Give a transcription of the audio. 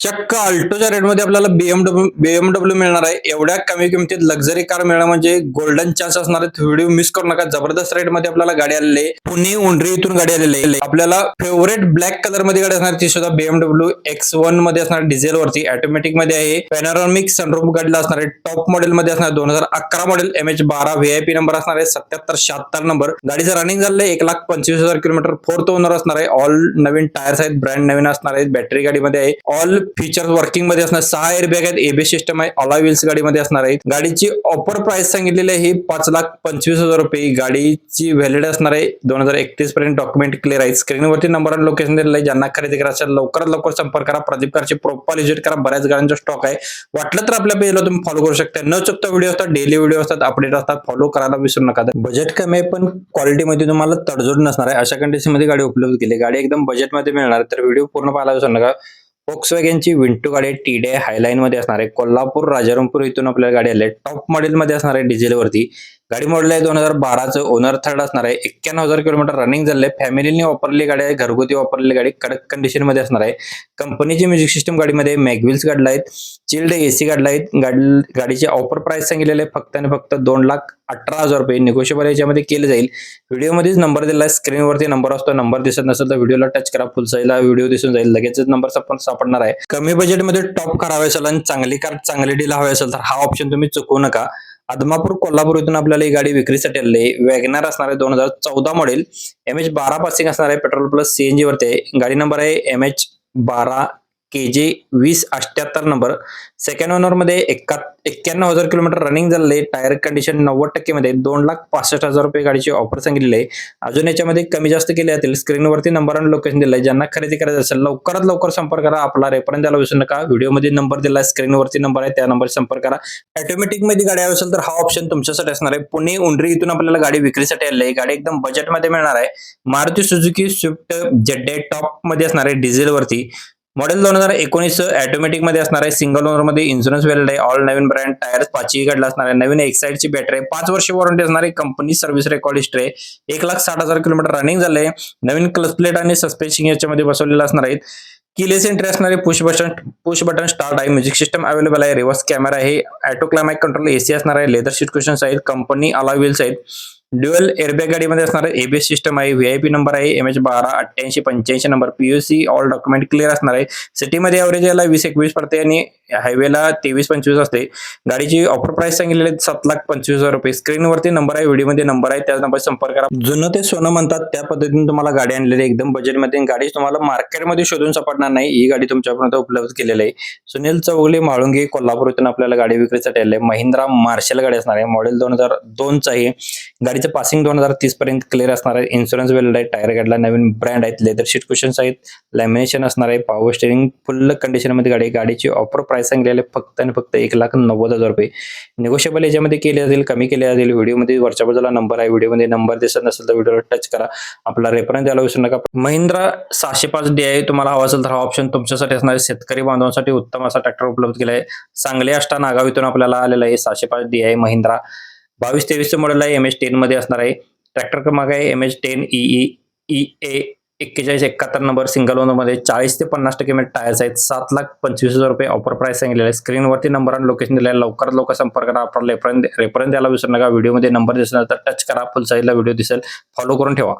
चक्क अल्टोच्या रेटमध्ये आपल्याला बीएमडब्ल्यू मिळणार आहे. एवढ्या कमी किमतीत लक्झरी कार मिळणं म्हणजे गोल्डन चान्स असणार आहे. व्हिडिओ मिस करू नका. जबरदस्त रेटमध्ये आपल्याला गाडी आलेली आहे. पुणे उंडरी इथून गाडी आलेली आहे. आपल्याला फेवरेट ब्लॅक कलर मध्ये गाडी असणार, ती सुद्धा बीएमडब्ल्यू X1 मध्ये असणार, डिझेल वरती, ऑटोमॅटिक मध्ये आहे. पॅनोरामिक सनरूफ गाडीला असणार आहे. टॉप मॉडेल मध्ये असणार, 2011 मॉडेल, MH12 VIP नंबर असणार आहे, 7776 नंबर. गाडीचं रनिंग झालंय 1,25,000 किलोमीटर. फोर्थ ओनर असणार आहे. ऑल नवीन टायर्स आहेत, ब्रँड नवीन असणार आहेत. बॅटरी गाडीमध्ये आहे. ऑल फीचर्स वर्किंग मध्ये असणार. 6 एअरबॅग आहेत, एबीएस सिस्टम आहे, अलॉय व्हील्स गाडीमध्ये असणार आहे. गाडीची ऑफर प्राइस सांगितलेली आहे 5,25,000 रुपये. गाडीची व्हॅलिड असणार आहे 2031 पर्यंत. डॉक्युमेंट क्लिअर आहे. स्क्रीनवरती नंबर आणि लोकेशन दिलेलं आहे. ज्यांना खरेदी करायचं असेल लवकरात लवकर संपर्क करा. प्रदीप कारची प्रोफाइल विजिट करा. बऱ्याच गाड्यांचा स्टॉक आहे. वाटलं तर आपल्या पेजला तुम्ही फॉलो करू शकता. न चुकता व्हिडिओ असतात, डेली व्हिडिओ असतात, अपडेट असतात, फॉलो करायला विसरू नका. बजेट कमी आहे पण क्वालिटीमध्ये तुम्हाला तडजोड नसणार आहे, अशा कंडिशन मध्ये गाडी उपलब्ध केली. गाडी एकदम बजेटमध्ये मिळणार, तर व्हिडिओ पूर्ण पाहायला विसरू नका. Volkswagenची विंटो गाडी TDI हायलाईन मध्ये असणार आहे. कोल्हापूर राजारामपूर इथून आपल्याला गाडी आली आहे. टॉप मॉडेल मध्ये असणार आहे, डिझेल वरती. गाडी मॉडेल आहे 2012 चं. ओनर थर्ड असणार आहे. 91,000 किलोमीटर रनिंग झाले. फॅमिलीने वापरलेली गाडी आहे, घरगुती वापरलेली गाडी, कडक कंडिशन मध्ये असणार आहे. कंपनीची म्युझिक सिस्टम गाडीमध्ये, मॅगव्हील्स गाडला आहेत, चिल्ड AC गाडला आहेत. गाडीची ऑफर प्राइस सांगितलेली आहे फक्त आणि फक्त 2,18,000 रुपये. निगोशिएबल याच्यामध्ये केले जाईल. व्हिडिओमध्येच नंबर दिला आहे, स्क्रीनवरती नंबर असतो. नंबर दिसत नसेल तर व्हिडिओला टच करा, फुल साईजला व्हिडिओ दिसून जाईल. लगेच नंबर सापडणार आहे. कमी बजेटमध्ये टॉप कार हवी असेल आणि चांगली कार चांगली डील हवी असेल तर हा ऑप्शन तुम्ही चुकवू नका. आदमापूर कोल्हापूर इथून आपल्याला ही गाडी विक्रीसाठी आलेली आहे. वॅगनर असणार आहे, 2014 मॉडेल, MH12 पासिंग असणार आहे, पेट्रोल प्लस CNG वरती आहे. गाडी नंबर आहे MH12 KJ 2078 number. Second owner मध्ये 91,000 किलोमीटर रनिंग झाले. टायर कंडिशन 90% मध्ये. 2,65,000 रुपये गाडीची ऑफर सांगितलेली आहे. अजून याच्यामध्ये कमी जास्त केले जातील. स्क्रीनवरती नंबर आणि लोकेशन दिलंय. ज्यांना खरेदी करायचं असेल लवकरात लवकर संपर्क करा. आपला रेफरन्स द्यायला विसरू नका. व्हिडिओमध्ये नंबर दिलाय, स्क्रीनवरती नंबर आहे, त्या नंबर संपर्क करा. ऑटोमॅटिक मध्ये गाडी हवी असेल तर हा ऑप्शन तुमच्यासाठी असणार आहे. पुणे उंडरी इथून आपल्याला गाडी विक्रीसाठी आलेली आहे. गाडी एकदम बजेटमध्ये मिळणार आहे. Maruti Suzuki Swift ZD top मध्ये असणार आहे, डिझेल वरती. मॉडेल 2019 ऑटोमॅटिक मध्ये असणार आहे. सिंगल ओनर मध्ये, इन्शुरन्स व्हॅलिड आहे. ऑल नवीन ब्रँड टायर्स 5ही गाडला असणार आहे. नवीन एक्साइडची बॅटरी आहे. 5 वर्ष वॉरंटी असणार आहे. कंपनी सर्व्हिस रेकॉर्ड हिस्ट्री आहे. 1,60,000 किलोमीटर रनिंग झाले. नवीन क्लच प्लेट आणि सस्पेन्शन याच्यामध्ये बसवलेलं असणार आहे. कीलेस एंट्री असणार आहे. पुश बटन स्टार्ट आहे. म्युझिक सिस्टम अवेलेबल आहे. रिव्हर्स कॅमेरा आहे. ऑटो क्लायमॅक्स कंट्रोल AC असणार आहे. लेदर सीट कुशन्स आहेत. कंपनी अलॉय व्हील्स आहेत. ड्युअल एअरबॅग गाडीमध्ये असणार आहे. एबीएस सिस्टम आहे. VIP नंबर आहे MH12 8885 number. PUC all document clear असणार आहे. सिटीमध्ये एव्हरेज याला 20-21 पडते आणि हायवेला 23-25 असते. गाडीची ऑफर प्राइस सांगितलेली आहे 7,25,000 रुपये. स्क्रीनवरती नंबर आहे, व्हिडिओमध्ये नंबर आहे, त्या नंबर संपर्क करा. जुनं ते सोनं म्हणतात त्या पद्धतीने तुम्हाला गाडी आणलेली आहे. एकदम बजेटमध्ये. गाडी तुम्हाला मार्केटमध्ये शोधून सापडणार नाही. ही गाडी तुमच्यापर्यंत उपलब्ध केलेली आहे. सुनील चौगले, म्हाळुंगे, कोल्हापूर इथून आपल्याला गाडी विक्रीसाठी आली आहे. महिंद्रा मार्शल गाडी असणार आहे. मॉडेल 2002 चं आहे. गाडीचं पासिंग 2030 पर्यंत क्लिअर असणार आहे. इन्शुरन्स व्हॅलिड आहे. टायर गाडीला नवीन ब्रँड आहेत. लेदर सीट कुशन्स आहेत. लॅमिनेशन असणार आहे. पॉवर स्टीअरिंग फुल कंडिशन मध्ये गाडी. गाडीची ऑफर प्राइस सांगितलेली फक्त आणि फक्त 1,90,000 रुपये. निगोशिएबल याच्यामध्ये केले जातील, कमी केले जातील. व्हिडिओमध्ये वरच्या बाजूला नंबर आहे. व्हिडिओमध्ये नंबर दिसत नसेल तर व्हिडिओला टच करा. आपला रेफरन्स द्यायला विसरू नका. महिंद्रा 605 DI तुम्हाला हवा असेल तर हा ऑप्शन तुमच्यासाठी असणार आहे. शेतकरी बांधवांसाठी उत्तम असा ट्रॅक्टर उपलब्ध केला आहे. सांगली आष्टा नागाव इथून आपल्याला आलेला आहे 605 DI महिंद्रा. 22-23 मॉडेल आहे. MH10 मध्ये असणार आहे. ट्रॅक्टर क्रमांक आहे MH10 EA 4171 number. Single owner मध्ये. 40 ते 50% टायर्स आहेत. 7,25,000 रुपये ऑफर प्राइस सांगितलेला आहे. स्क्रीनवरती नंबर आणि लोकेशन दिलेलं आहे. लवकरात लवकर संपर्क करा. आपला रेफरन्स द्यायला विसरू नका. व्हिडिओमध्ये नंबर दिसेल तर टच करा. फुल साईजला व्हिडिओ दिसेल. फॉलो करून ठेवा.